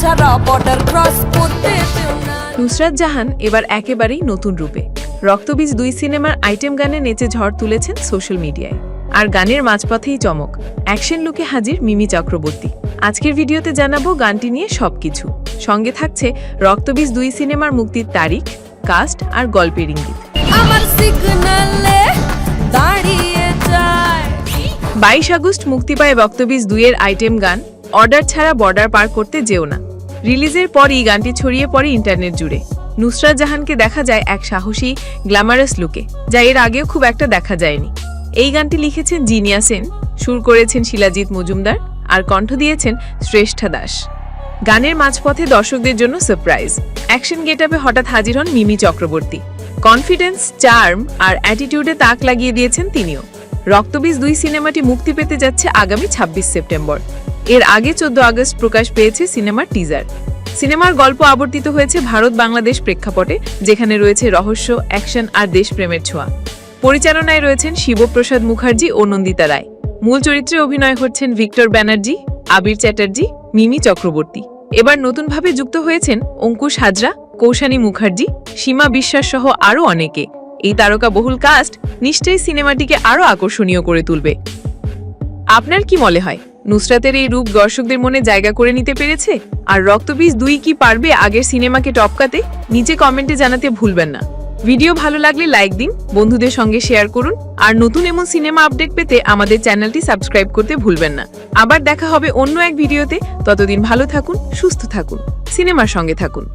ছাড়া border cross করতে দেও না। নুসরাত জাহান এবার একেবারেই নতুন রূপে। রক্তবীজ 2 সিনেমার আইটেম গানে নেচে ঝড় তুলেছেন সোশ্যাল মিডিয়ায়। আর গানের মাঝপথেই চমক, অ্যাকশন লুকে হাজির মিমি চক্রবর্তী। আজকের ভিডিওতে জানাবো গানটি নিয়ে সবকিছু। সঙ্গে থাকছে রক্তবীজ 2 সিনেমার মুক্তির তারিখ, কাস্ট আর গল্পের ইঙ্গিত। আমার সিগন্যালে দাঁড়িয়ে যায়। 22 আগস্ট মুক্তি পায় রক্তবীজ 2 এর আইটেম গান অর্ডার ছাড়া বর্ডার পার করতে যেও না। রিলিজের পরই গানটি ছড়িয়ে পড়ে ইন্টারনেট জুড়ে। নুসরাত জাহানকে দেখা যায় এক সাহসী গ্ল্যামারাস লুকে, যা এর আগেও খুব একটা দেখা যায়নি। এই গানটি লিখেছেন জিনিয়া সেন, সুর করেছেন শিলাজিৎ মজুমদার আর কণ্ঠ দিয়েছেন শ্রেষ্ঠা দাস। গানের মাঝপথে দর্শকদের জন্য সারপ্রাইজ, অ্যাকশন গেটআপে হঠাৎ হাজির হন মিমি চক্রবর্তী। কনফিডেন্স, চার্ম আর অ্যাটিটিউডে তাক লাগিয়ে দিয়েছেন তিনিও। রক্তবীজ 2 সিনেমাটি মুক্তি পেতে যাচ্ছে আগামী 26 সেপ্টেম্বর। এর আগে 14 আগস্ট প্রকাশ পেয়েছে সিনেমার টিজার। সিনেমার গল্প আবর্তিত হয়েছে ভারত বাংলাদেশ প্রেক্ষাপটে, যেখানে রয়েছে রহস্য, অ্যাকশন আর দেশপ্রেমের ছোঁয়া। পরিচালনায় রয়েছেন শিবপ্রসাদ মুখার্জি ও নন্দিতা রায়। মূল চরিত্রে অভিনয় করছেন ভিক্টর ব্যানার্জি, আবির চ্যাটার্জি, মিমি চক্রবর্তী। এবার নতুনভাবে যুক্ত হয়েছেন অঙ্কুশ হাজরা, কৌশানী মুখার্জি, সীমা বিশ্বাস সহ আরও অনেকে। এই তারকা বহুল কাস্ট নিশ্চয়ই সিনেমাটিকে আরও আকর্ষণীয় করে তুলবে। আপনার কি মনে হয়, নুসরাতের এই রূপ দর্শকদের মনে জায়গা করে নিতে পেরেছে? আর রক্তবীজ 2 কি পারবে আগের সিনেমাকে টপকাতে? নিচে কমেন্টে জানাতে ভুলবেন না। ভিডিও ভালো লাগলে লাইক দিন, বন্ধুদের সঙ্গে শেয়ার করুন আর নতুন এমন সিনেমা আপডেট পেতে আমাদের চ্যানেলটি সাবস্ক্রাইব করতে ভুলবেন না। আবার দেখা হবে অন্য এক ভিডিওতে। ততদিন ভালো থাকুন, সুস্থ থাকুন, সিনেমার সঙ্গে থাকুন।